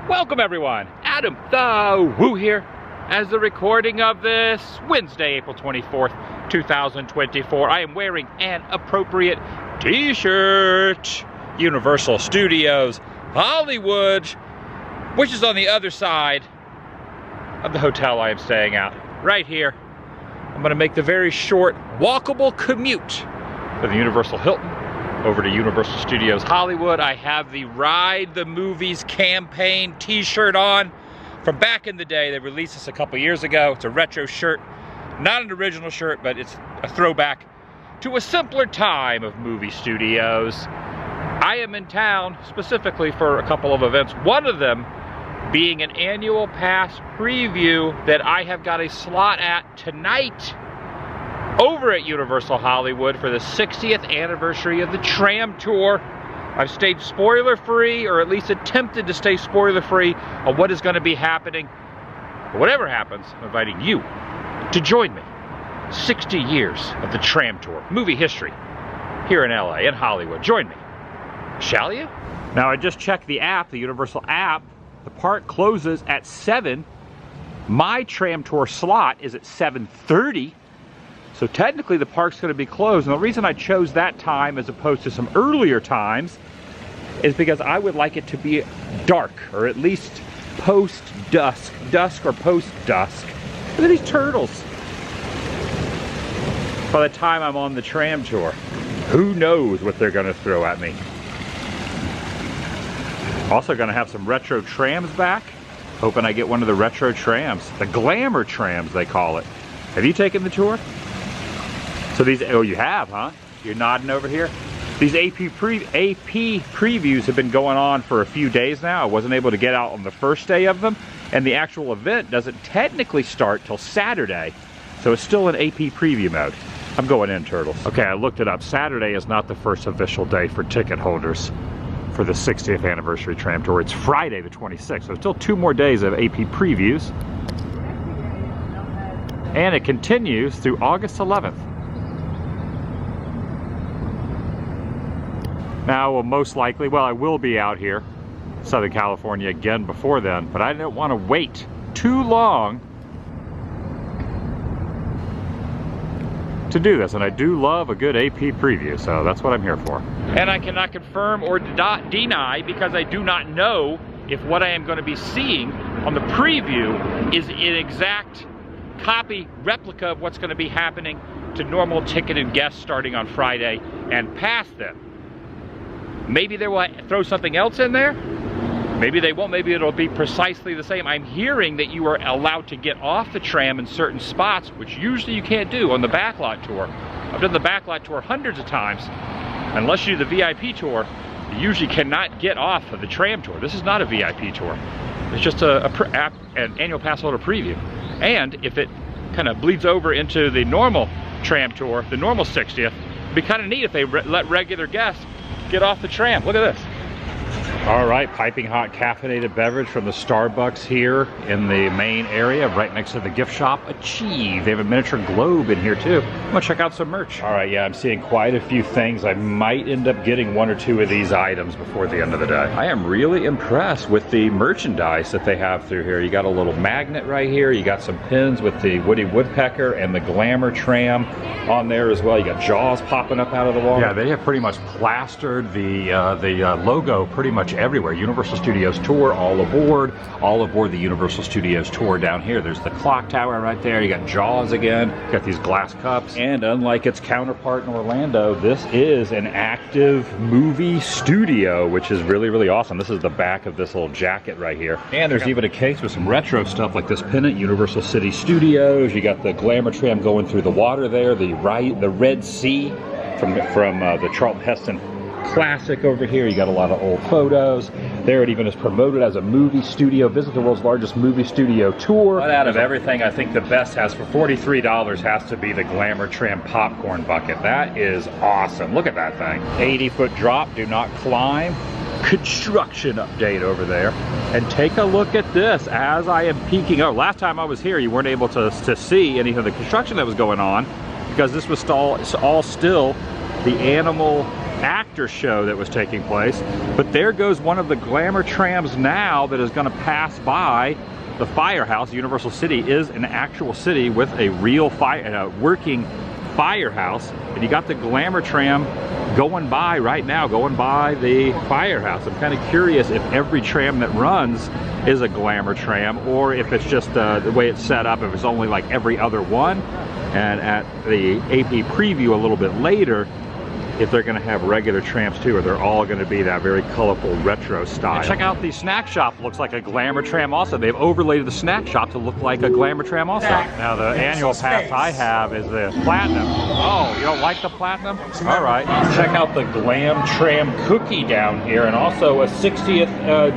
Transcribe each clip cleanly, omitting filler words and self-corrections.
Welcome everyone, Adam the Woo here, as the recording of this Wednesday, April 24th, 2024. I am wearing an appropriate t-shirt. Universal Studios Hollywood, which is on the other side of the hotel I am staying at, right here. I'm gonna make the very short, walkable commute from the Universal Hilton over to Universal Studios Hollywood. I have the Ride the Movies campaign t-shirt on from back in the day. They released this a couple years ago. It's a retro shirt, not an original shirt, but it's a throwback to a simpler time of movie studios. I am in town specifically for a couple of events, one of them being an annual pass preview that I have got a slot at tonight over at Universal Hollywood for the 60th anniversary of the Tram tour. I've stayed spoiler-free, or at least attempted to stay spoiler-free on what is going to be happening. But whatever happens, I'm inviting you to join me. 60 years of the Tram tour, movie history, here in LA, in Hollywood. Join me, shall you? Now I just checked the app, the Universal app. The park closes at 7. My Tram tour slot is at 7:30. So technically the park's going to be closed, and the reason I chose that time as opposed to some earlier times is because I would like it to be dark, or at least post-dusk, dusk or post-dusk. Look at these turtles. By the time I'm on the Tram tour, who knows what they're going to throw at me. Also going to have some retro trams back. Hoping I get one of the retro trams, the Glamor trams they call it. Have you taken the tour? So these, oh you have, huh? You're nodding over here. These AP previews have been going on for a few days now. I wasn't able to get out on the first day of them, and the actual event doesn't technically start till Saturday. So it's still in AP preview mode. I'm going in, turtles. Okay, I looked it up. Saturday is not the first official day for ticket holders for the 60th anniversary Tram tour. It's Friday the 26th, so still 2 more days of AP previews. And it continues through August 11th. Now, well, most likely, well, I will be out here, Southern California again before then, but I don't want to wait too long to do this, and I do love a good AP preview, so that's what I'm here for. And I cannot confirm or deny because I do not know if what I am going to be seeing on the preview is an exact copy, replica of what's going to be happening to normal ticketed guests starting on Friday and past them. Maybe they will throw something else in there. Maybe they won't. Maybe it'll be precisely the same. I'm hearing that you are allowed to get off the tram in certain spots, which usually you can't do on the Backlot tour. I've done the Backlot tour hundreds of times. Unless you do the VIP tour, you usually cannot get off of the Tram tour. This is not a VIP tour. It's just an annual pass holder preview. And if it kind of bleeds over into the normal Tram tour, the normal 60th, it'd be kind of neat if they let regular guests get off the tram. Look at this. All right, piping hot caffeinated beverage from the Starbucks here in the main area, right next to the gift shop. Achieve. They have a miniature globe in here too. I'm gonna check out some merch. All right, yeah, I'm seeing quite a few things. I might end up getting 1 or 2 of these items before the end of the day. I am really impressed with the merchandise that they have through here. You got a little magnet right here. You got some pins with the Woody Woodpecker and the Glamor tram on there as well. You got Jaws popping up out of the wall. Yeah, they have pretty much plastered the logo pretty much everywhere. Universal Studios Tour, all aboard the Universal Studios Tour down here. There's the clock tower right there. You got Jaws again. You got these glass cups. And unlike its counterpart in Orlando, this is an active movie studio, which is really, really awesome. This is the back of this little jacket right here. And there's even a case with some retro stuff like this pennant, Universal City Studios. You got the Glamor tram going through the water there, the Red Sea from the Charlton Heston classic over here. You got a lot of old photos. There it even is promoted as a movie studio. Visit the world's largest movie studio tour. But out of everything, I think the best has for $43 has to be the Glamor Tram popcorn bucket. That is awesome. Look at that thing. 80-foot drop, do not climb. Construction update over there. And take a look at this as I am peeking. Oh, last time I was here, you weren't able to see any of the construction that was going on because this was all still the animal actor show that was taking place. But there goes one of the Glamor trams now that is going to pass by the firehouse. Universal City is an actual city with a real working firehouse, and you got the Glamor tram going by right now, going by the firehouse. I'm kind of curious if every tram that runs is a Glamor tram, or if it's just the way it's set up, if it's only like every other one. And at the AP preview a little bit later, if they're going to have regular trams too, or they're all going to be that very colorful retro style. And check out the snack shop. Looks like a Glamor tram also. They've overlaid the snack shop to look like a Glamor tram also. Now the annual pass I have is the Platinum. Oh, you don't like the Platinum? All right. Check out the Glam Tram cookie down here, and also a 60th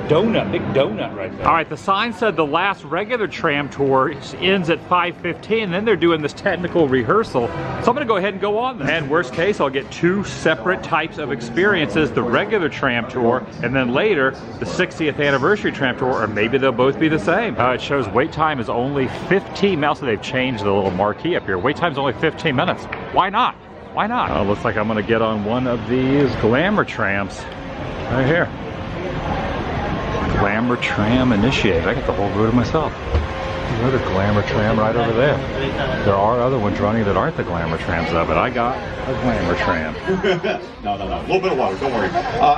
donut, big donut right there. All right, the sign said the last regular tram tour ends at 5:15, and then they're doing this technical rehearsal. So I'm going to go ahead and go on there. And worst case, I'll get 2 separate types of experiences, the regular tram tour, and then later the 60th anniversary tram tour, or maybe they'll both be the same. It shows wait time is only 15 minutes. So they've changed the little marquee up here. Wait time is only 15 minutes. Why not? Why not? Looks like I'm going to get on one of these Glamor trams right here. Glamor tram initiated. I got the whole route to myself. There's another Glamor tram right over there. There are other ones running that aren't the Glamor trams though, but I got a Glamor tram. No. A little bit of water, don't worry.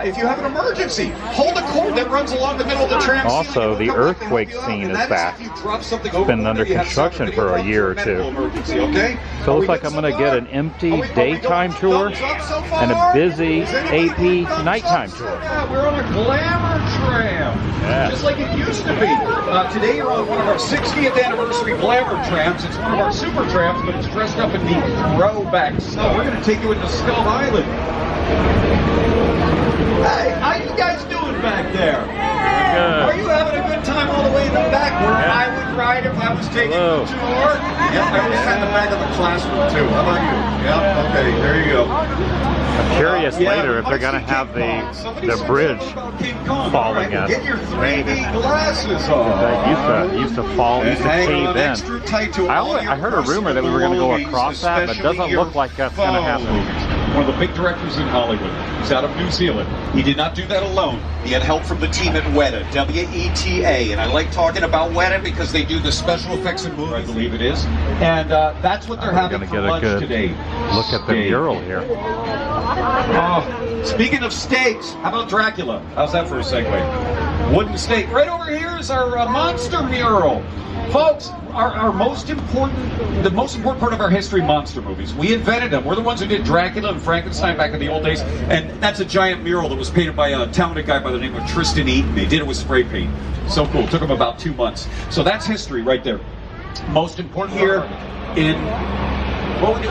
If you have an emergency, hold a cord that runs along the middle of the tram. Also, the earthquake scene is back. It's been under construction for a year or two. So it looks like I'm going to get an empty daytime tour and a busy AP nighttime tour. Yeah, we're on a Glamor tram, just like it used to be. Today you're on one of our 60th anniversary Glamor trams. It's one of our super trams, but it's dressed up in the throwback snow. We're going to take you into Scum Island. Hey, how you guys doing back there? Good. Are you having a good time all the way in the back where I would ride if I was taking the tour? Yep, I always had the back of the classroom too. How about you? Yep, okay, there you go. I'm curious later if they're going to have the bridge falling in. Get your 3D glasses on. That used to fall, used to cave in. I heard a rumor that we were going to go across that, but it doesn't look like that's going to happen. One of the big directors in Hollywood. He's out of New Zealand. He did not do that alone. He had help from the team at WETA, W-E-T-A. And I like talking about WETA because they do the special effects in movies, I believe it is. And that's what they're having for lunch today. Look at the mural here. Speaking of steaks, how about Dracula? How's that for a segue? Wooden steak. Right over here is our monster mural. Folks, the most important part of our history, monster movies. We invented them. We're the ones who did Dracula and Frankenstein back in the old days. And that's a giant mural that was painted by a talented guy by the name of Tristan Eaton. They did it with spray paint. So cool. It took them about 2 months. So that's history right there. Most important here in...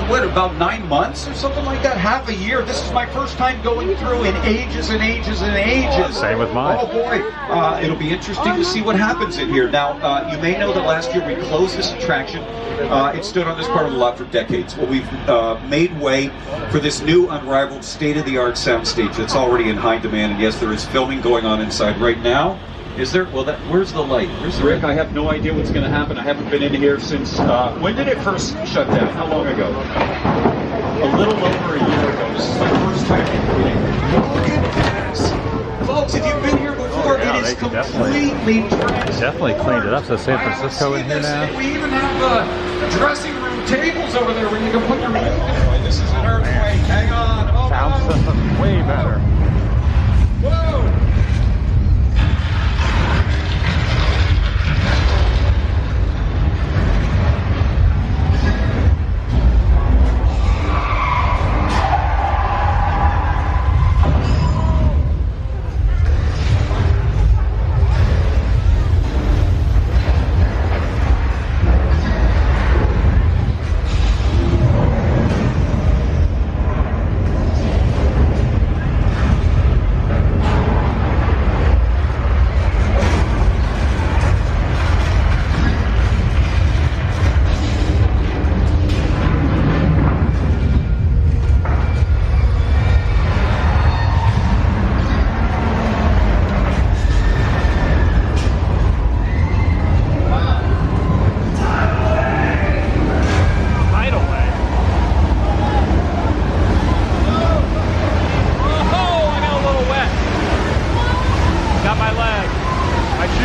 What, about 9 months or something like that? Half a year. This is my first time going through in ages and ages and ages. Same with mine. Oh boy. It'll be interesting to see what happens in here. Now, you may know that last year we closed this attraction. It stood on this part of the lot for decades. Well, we've made way for this new unrivaled state-of-the-art soundstage that's already in high demand. And yes, there is filming going on inside right now. Is there? Well, where's the light? Where's the Rick? I have no idea what's going to happen. I haven't been in here since, when did it first shut down? How long ago? A little over a year ago. This is my first time in here. Look at this. Folks, if you've been here before, it is completely definitely cleaned it up. So San Francisco in here now. We even have dressing room tables over there where you can put your milk in. This is an earthquake. Hang on. Oh, sound system way better. Whoa.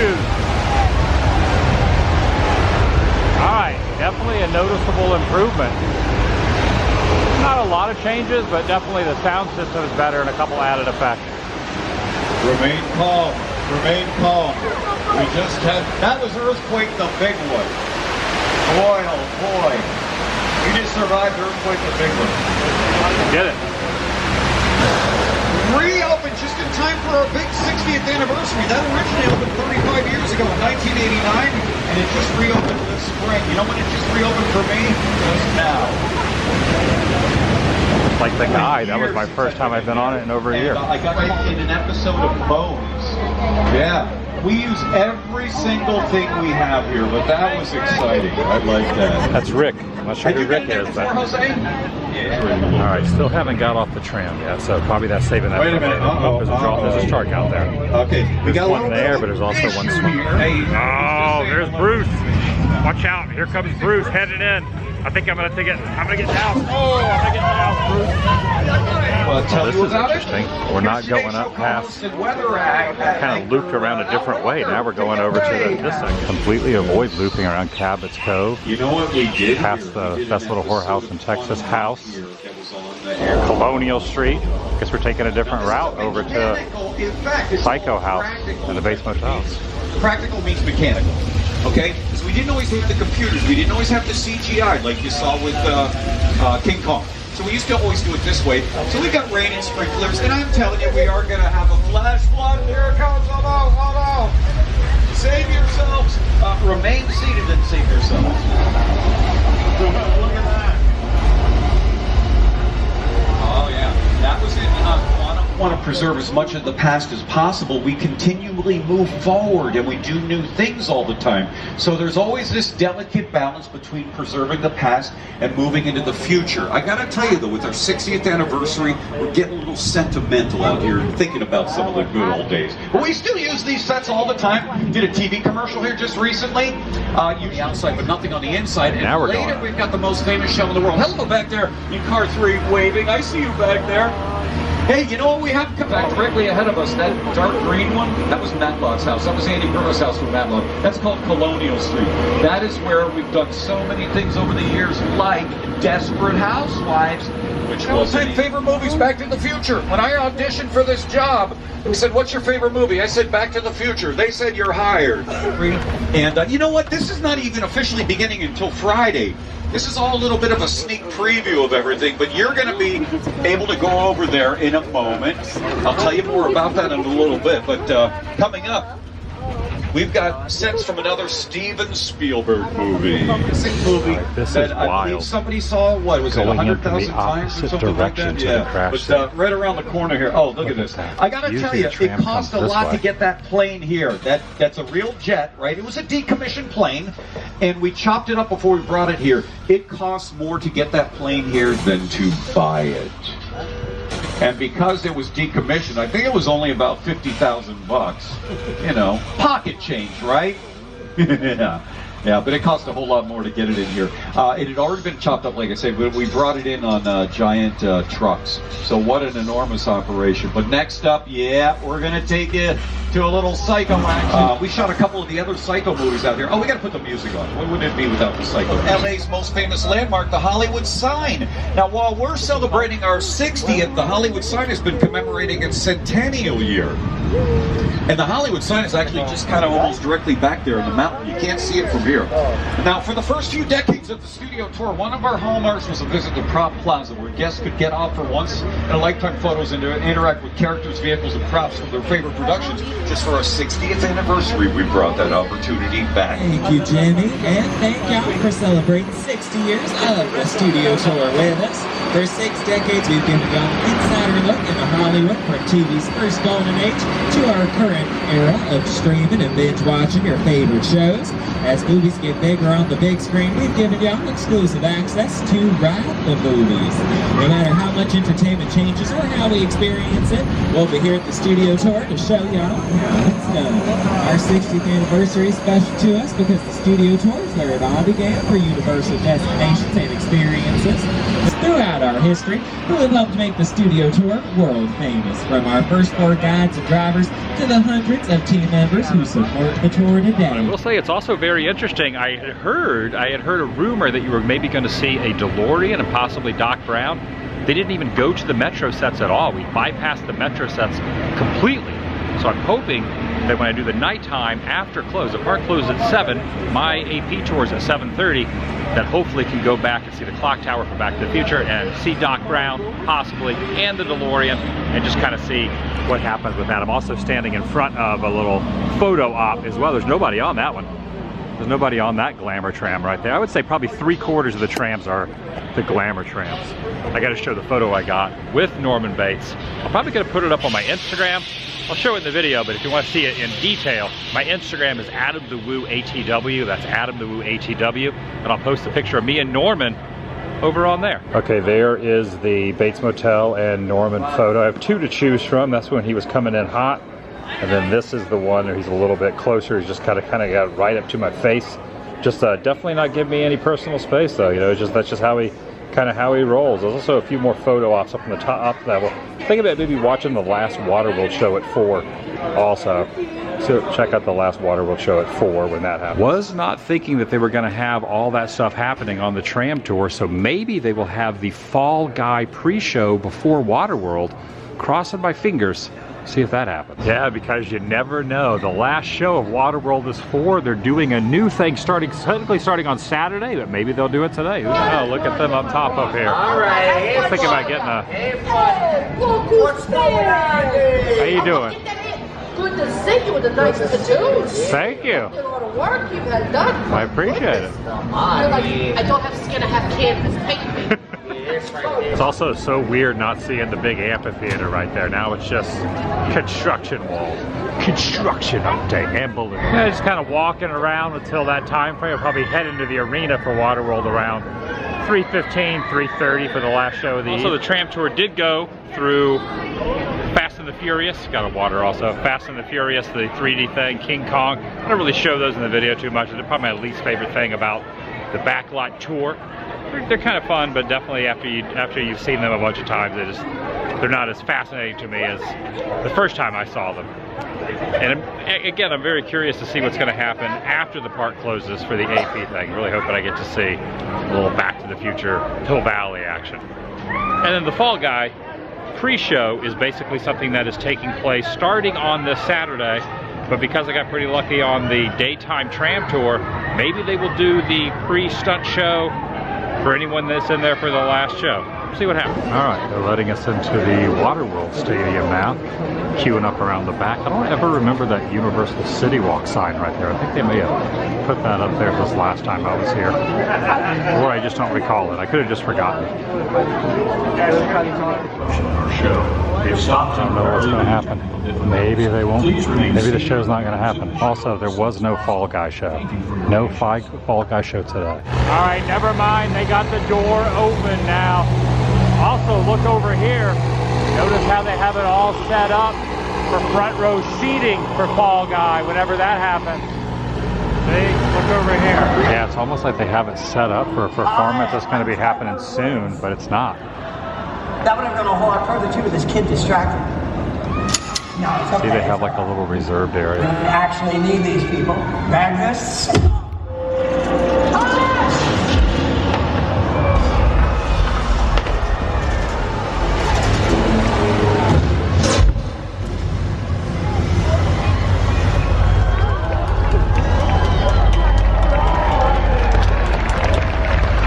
reviews. Alright, definitely a noticeable improvement. Not a lot of changes, but definitely the sound system is better and a couple added effects. Remain calm. Remain calm. We just had, that was Earthquake, the big one. Boy, oh boy. You just survived Earthquake, the big one. Get it. Reopened just in time for our big 60th anniversary. That originally opened 35 years ago in 1989, and it just reopened this spring. You know when it just reopened for me? Just now. Like the guy, that was my first time I've been on it in over a year. I got right in an episode of Bones. Yeah. We use every single thing we have here, but that was exciting. I like that. That's Rick. I'm not sure who Rick is. Before, Jose? Yeah. All right, still haven't got off the tram yet, so probably that's saving that. Wait a minute. There's a shark out there. Okay, we got one there, but there's also one swimming. Oh, there's Bruce. Watch out! Here comes Bruce heading in. I think I'm gonna get down. Oh, I'm gonna get down, Bruce. Well, this is interesting. We're not going up past. Kind of looped around a different way. Now we're going over to this side. Completely avoid looping around Cabot's Cove. You know what we did? Past the best little whorehouse in Texas house. Colonial Street. Guess we're taking a different route over to Psycho House and the Base Motels. Practical means mechanical. Okay? Because we didn't always have the computers. We didn't always have the CGI like you saw with King Kong. So we used to always do it this way. So we got rain and sprinklers, and I'm telling you, we are going to have a flash flood. Here it comes. Oh no, oh no. Save yourselves. Remain seated and save yourselves. Look at that. Oh yeah, that was it. Want to preserve as much of the past as possible. We continually move forward and we do new things all the time. So there's always this delicate balance between preserving the past and moving into the future. I gotta tell you though, with our 60th anniversary, we're getting a little sentimental out here and thinking about some of the good old days. But we still use these sets all the time. Did a TV commercial here just recently. Usually outside, but nothing on the inside. And now later we've got the most famous show in the world. Hello back there in car 3 waving. I see you back there. Hey, you know what we have come back directly ahead of us? That dark green one, that was Matlot's house. That was Andy Burroughs' house from Matlot. That's called Colonial Street. That is where we've done so many things over the years, like Desperate Housewives, which was my favorite movies, Back to the Future. When I auditioned for this job, they said, what's your favorite movie? I said, Back to the Future. They said, you're hired. And you know what? This is not even officially beginning until Friday. This is all a little bit of a sneak preview of everything, but you're going to be able to go over there in a moment. I'll tell you more about that in a little bit, but coming up, we've got sets from another Steven Spielberg movie. This is I wild. believe somebody saw, what was it, Going 100,000 times or something like that? Yeah, but right around the corner here. Oh, look at this. I got to tell you, it cost a lot to get that plane here. That's a real jet, right? It was a decommissioned plane, and we chopped it up before we brought it here. It costs more to get that plane here than to buy it. And because it was decommissioned, I think it was only about 50,000 bucks. You know, pocket change, right? Yeah, but it cost a whole lot more to get it in here. It had already been chopped up, like I said, but we brought it in on giant trucks. So what an enormous operation. But next up, yeah, we're going to take it to a little Psycho action. We shot a couple of the other Psycho movies out here. Oh, we got to put the music on. What would it be without the Psycho? LA's most famous landmark, the Hollywood sign. Now, while we're celebrating our 60th, the Hollywood sign has been commemorating its centennial year. And the Hollywood sign is actually just kind of almost directly back there in the mountain. You can't see it from here. Now, for the first few decades of the studio tour, one of our hallmarks was a visit to Prop Plaza, where guests could get off for once in a lifetime photos and interact with characters, vehicles, and props from their favorite productions. Just for our 60th anniversary, we brought that opportunity back. Thank you, Jimmy, and thank y'all for celebrating 60 years of the studio tour with us. For 6 decades, we've given y'all an insider look into Hollywood from TV's first golden age to our current era of streaming and binge watching your favorite shows. As movies get bigger on the big screen, we've given y'all exclusive access to ride the movies. No matter how much entertainment changes or how we experience it, we'll be here at the studio tour to show y'all how it's done. Our 60th anniversary is special to us because the studio tour is where it all began for Universal destinations and experiences. throughout our history who have helped make the studio tour world famous. From our first 4 guides and drivers to the hundreds of team members who support the tour today. I will say it's also very interesting. I had heard a rumor that you were maybe going to see a DeLorean and possibly Doc Brown. They didn't even go to the Metro sets at all. We bypassed the Metro sets completely. So I'm hoping that when I do the nighttime after close, the park closes at 7, my AP tours at 7:30, that hopefully can go back and see the clock tower for Back to the Future and see Doc Brown, possibly, and the DeLorean, and just kind of see what happens with that. I'm also standing in front of a little photo op as well. There's nobody on that one. There's nobody on that Glamor tram right there. I would say probably 3/4 of the trams are the Glamor trams. I got to show the photo I got with Norman Bates. I'm probably going to put it up on my Instagram. I'll show it in the video, but if you want to see it in detail, my Instagram is AdamTheWooATW. That's AdamTheWooATW, and I'll post a picture of me and Norman over on there. Okay, there is the Bates Motel and Norman photo. I have 2 to choose from. That's when he was coming in hot. And then this is the one where he's a little bit closer. He's just kind of got right up to my face. Just definitely not giving me any personal space though. You know, that's just how he rolls. There's also a few more photo ops up on the top level. Think about maybe watching the last WaterWorld show at 4 also. So check out the last WaterWorld show at 4 when that happened. Was not thinking that they were going to have all that stuff happening on the tram tour, so maybe they will have the Fall Guy pre-show before WaterWorld. Crossing my fingers. See if that happens. Yeah, because you never know. The last show of WaterWorld is 4. They're doing a new thing technically starting on Saturday, but maybe they'll do it today. Who knows? Look at them up top up here. All right. I'm thinking about getting a... What's going on, dude? How you doing? Good to see you with the nice tattoos. Thank you. A lot of work you've had done. I appreciate it. You're like, I don't have skin, I have canvas. Paint me. It's also so weird not seeing the big amphitheater right there. Now it's just construction wall. Construction update and balloon. Yeah, just kind of walking around until that time frame. I'll probably head into the arena for WaterWorld around 3:15, 3:30 for the last show of the evening. Also, the tram tour did go through Fast and the Furious. Got a water also. Fast and the Furious, the 3D thing, King Kong. I don't really show those in the video too much. They're probably my least favorite thing about the Backlot tour. They're kind of fun, but definitely after you've seen them a bunch of times, they're not as fascinating to me as the first time I saw them. And again, I'm very curious to see what's going to happen after the park closes for the AP thing. Really hoping I get to see a little Back to the Future Hill Valley action. And then the Fall Guy pre-show is basically something that is taking place starting on this Saturday. But because I got pretty lucky on the daytime tram tour, maybe they will do the pre-stunt show for anyone that's in there for the last show. See what happens. All right, they're letting us into the WaterWorld Stadium now. Queuing up around the back. I don't ever remember that Universal City Walk sign right there. I think they may have put that up there this last time I was here. Or I just don't recall it. I could have just forgotten. I don't know what's going to happen. Maybe they won't. Maybe the show's not going to happen. Also, there was no Fall Guy show. No Fall Guy show today. All right, never mind. They got the door open now. Also, look over here. Notice how they have it all set up for front row seating for Fall Guy whenever that happens. See? Look over here. Yeah, it's almost like they have it set up for a performance that's going to be happening soon, but it's not. That would have gone a whole lot further too with this kid distracted. No, it's okay. See, they have like a little reserved area. We actually need these people. Bag this.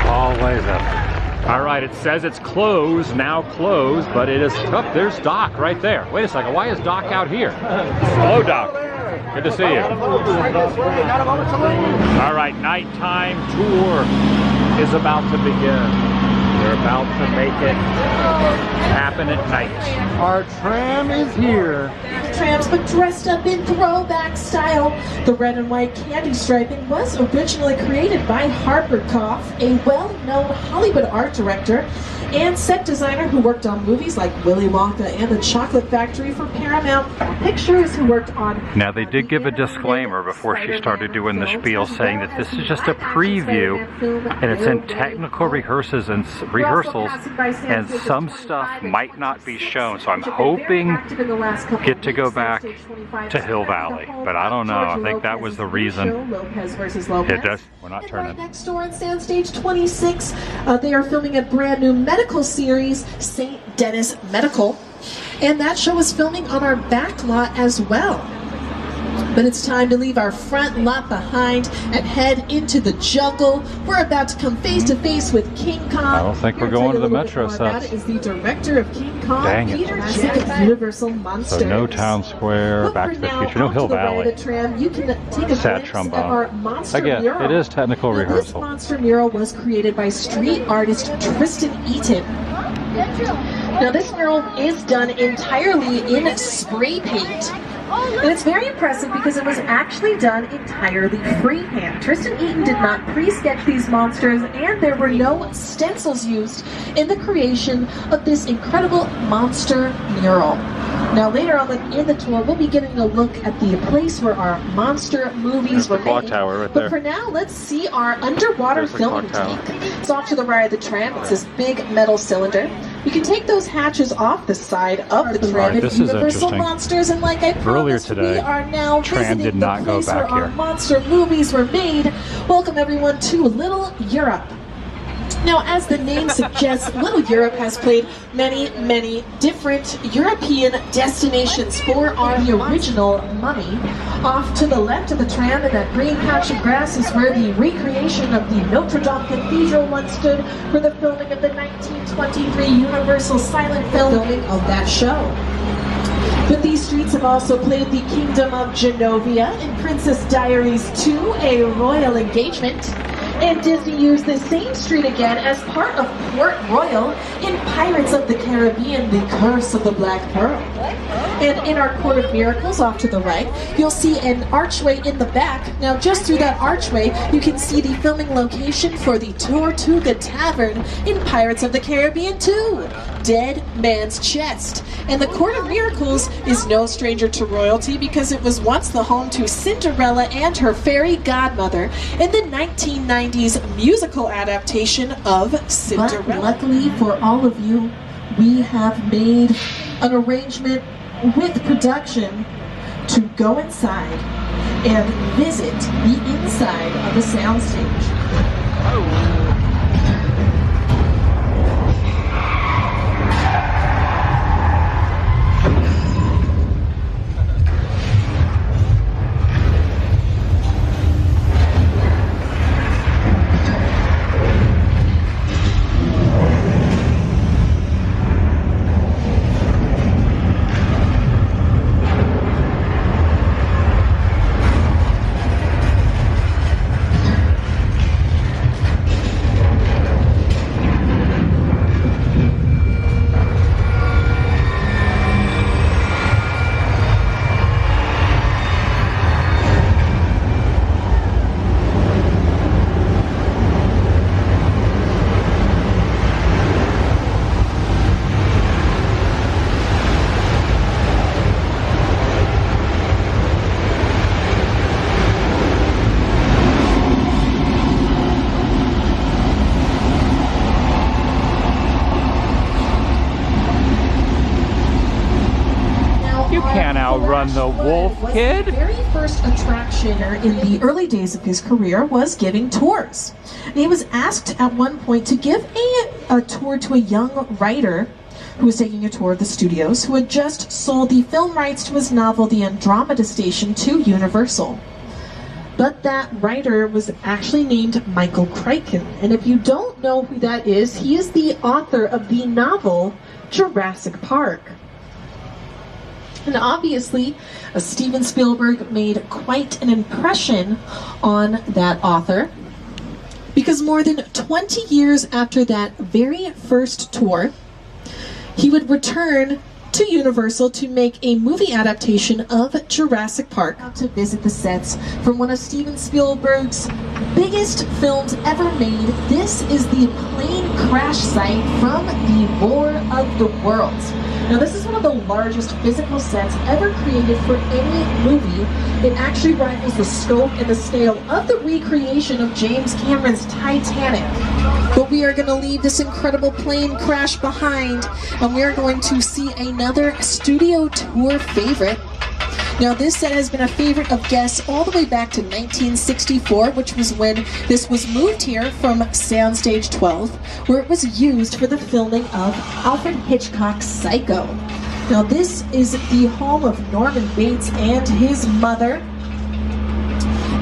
Always up. All right, it says it's closed, now closed, but it is, oh, there's Doc right there. Wait a second, why is Doc out here? Hello, Doc. Good to see you. All right, nighttime tour is about to begin. We're about to make it happen at night. Our tram is here. Trams, but dressed up in throwback style. The red and white candy striping was originally created by Harper Koff, a well-known Hollywood art director. and set designer who worked on movies like Willy Wonka and the Chocolate Factory for Paramount Pictures, who worked on... Now they did give a disclaimer before she started doing the spiel saying that this is just a preview and it's in technical rehearsals and some stuff might not be shown, so I'm hoping get to go back to Hill Valley, but I don't know. I think that was the reason. It does. We're not turning. Next door on Soundstage 26, they are filming a brand new medical series, St. Dennis Medical, and that show is filming on our back lot as well. But it's time to leave our front lot behind and head into the jungle. We're about to come face to face with King Kong. I don't think we're going to the metro sets. Is the director of King Kong, Dang it. Peter Jackson, Universal Monsters. So no Town Square, Back to the Future, no Hill Valley. Tram, you can take a Sad glimpse trombone. of our monster Again, mural. it is technical Now, this rehearsal. monster mural was created by street artist Tristan Eaton. Now this mural is done entirely in spray paint. And it's very impressive because it was actually done entirely freehand. Tristan Eaton did not pre-sketch these monsters, and there were no stencils used in the creation of this incredible monster mural. Now later on in the tour, we'll be getting a look at the place where our monster movies were the clock made. tower right But there. for now, let's see our underwater There's the filming clock tank. It's off to the right of the tram. It's this big metal cylinder. You can take those hatches off the side of the tram. Alright, this is Universal interesting. Monsters, and like I promised, Earlier today, we are now Tram visiting did not the go place back where our here. monster movies were made. Welcome everyone to Little Europe. Now, as the name suggests, Little Europe has played many different European destinations for our original Mummy. Off to the left of the tram in that green patch of grass is where the recreation of the Notre Dame Cathedral once stood for the filming of the 1923 Universal silent film filming of that show. But these streets have also played the Kingdom of Genovia in Princess Diaries 2, A Royal Engagement. And Disney used the same street again as part of Port Royal in Pirates of the Caribbean, The Curse of the Black Pearl. And in our Court of Miracles off to the right, you'll see an archway in the back. Now just through that archway, you can see the filming location for the Tortuga Tavern in Pirates of the Caribbean 2, Dead Man's Chest. And the Court of Miracles is no stranger to royalty because it was once the home to Cinderella and her fairy godmother in the 1990s musical adaptation of Cinderella. But luckily for all of you, we have made an arrangement with production to go inside and visit the inside of the soundstage. Outrun the wolf kid? The very first attraction in the early days of his career was giving tours. And he was asked at one point to give a tour to a young writer who was taking a tour of the studios, who had just sold the film rights to his novel The Andromeda Station to Universal. But that writer was actually named Michael Crichton. And if you don't know who that is, he is the author of the novel Jurassic Park. And obviously, Steven Spielberg made quite an impression on that author, because more than 20 years after that very first tour, he would return to Universal to make a movie adaptation of Jurassic Park. To visit the sets from one of Steven Spielberg's biggest films ever made. This is the plane crash site from the War of the Worlds. Now this is one of the largest physical sets ever created for any movie. It actually rivals the scope and the scale of the recreation of James Cameron's Titanic. But we are going to leave this incredible plane crash behind, and we are going to see another studio tour favorite. Now this set has been a favorite of guests all the way back to 1964, which was when this was moved here from Soundstage 12, where it was used for the filming of Alfred Hitchcock's Psycho. Now this is the home of Norman Bates and his mother.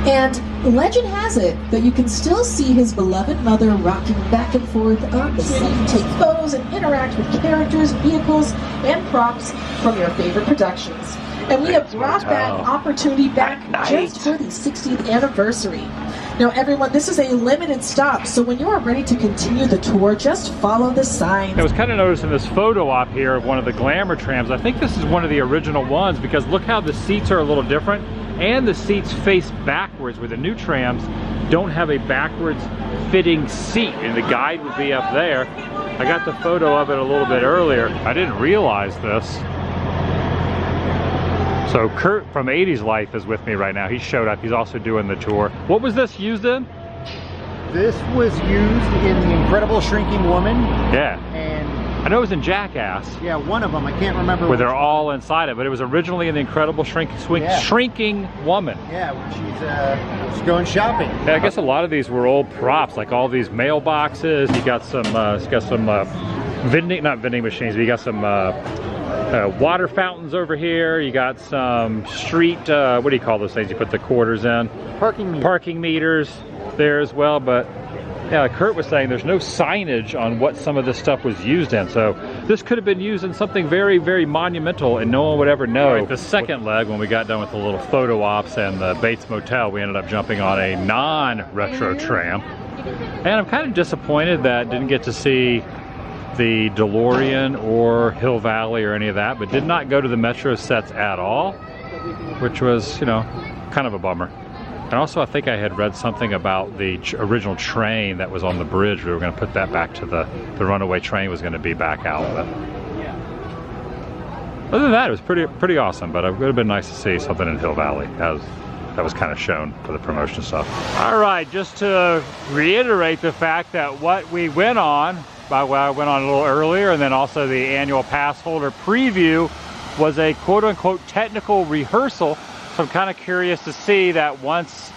And legend has it that you can still see his beloved mother rocking back and forth on the set. You can take photos and interact with characters, vehicles, and props from your favorite productions. And we have brought that opportunity back just for the 60th anniversary. Now everyone, this is a limited stop, so when you are ready to continue the tour, just follow the signs. I was kind of noticing this photo op here of one of the Glamor trams. I think this is one of the original ones because look how the seats are a little different and the seats face backwards, where the new trams don't have a backwards fitting seat, and the guide would be up there. I got the photo of it a little bit earlier. I didn't realize this. So Kurt from 80s Life is with me right now. He showed up. He's also doing the tour. What was this used in? This was used in The Incredible Shrinking Woman. Yeah. And I know it was in Jackass. yeah, one of them. I can't remember. Where they're all inside it, but it was originally in The Incredible Shrinking Woman. Yeah, when she's going shopping. Yeah, I guess a lot of these were old props, like all these mailboxes. You got some, not vending machines, but you got some water fountains over here. You got some street, what do you call those things you put the quarters in? Parking meters there as well. But yeah, like Kurt was saying, there's no signage on what some of this stuff was used in. So this could have been used in something very, very monumental and no one would ever know. Right, the second leg, when we got done with the little photo ops and the Bates Motel, we ended up jumping on a non-retro tram. And I'm kind of disappointed that didn't get to see the DeLorean or Hill Valley or any of that, but did not go to the Metro sets at all, which was, you know, kind of a bummer. And also I think I had read something about the original train that was on the bridge. We were going to put that back to the runaway train was going to be back out. But other than that, it was pretty awesome, but it would have been nice to see something in Hill Valley as that was kind of shown for the promotion stuff. All right, just to reiterate the fact that what we went on, I went on a little earlier, and then also the annual pass holder preview was a quote-unquote technical rehearsal. So I'm kind of curious to see that once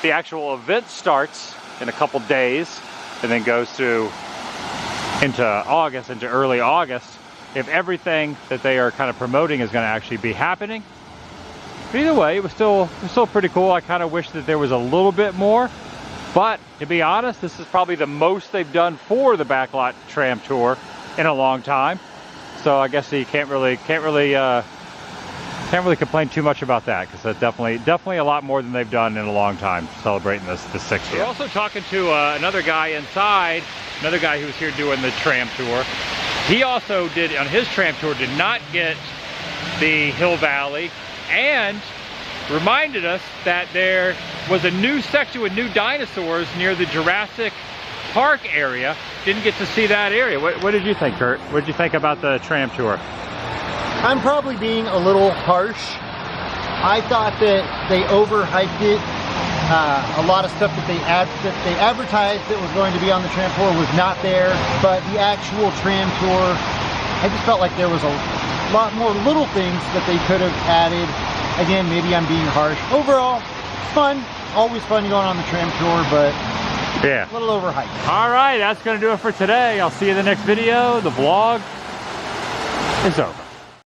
the actual event starts in a couple days and then goes through into August, into early August, if everything that they are kind of promoting is going to actually be happening. But either way, it was still pretty cool. I kind of wish that there was a little bit more. But to be honest, this is probably the most they've done for the Backlot Tram Tour in a long time. So I guess you can't really complain too much about that, because that's definitely a lot more than they've done in a long time, celebrating this 60th. We're also talking to another guy inside, another guy who's here doing the tram tour. He also did, on his tram tour, did not get the Hill Valley, and reminded us that there was a new section with new dinosaurs near the Jurassic Park area. Didn't get to see that area. What did you think, Kurt? What did you think about the tram tour? I'm probably being a little harsh. I thought that they overhyped it. A lot of stuff that they advertised that was going to be on the tram tour was not there, but the actual tram tour, I just felt like there was a lot more little things that they could have added. Again, maybe I'm being harsh. Overall, it's fun. Always fun going on the tram tour, but yeah, a little overhyped. All right, that's going to do it for today. I'll see you in the next video. The vlog is over.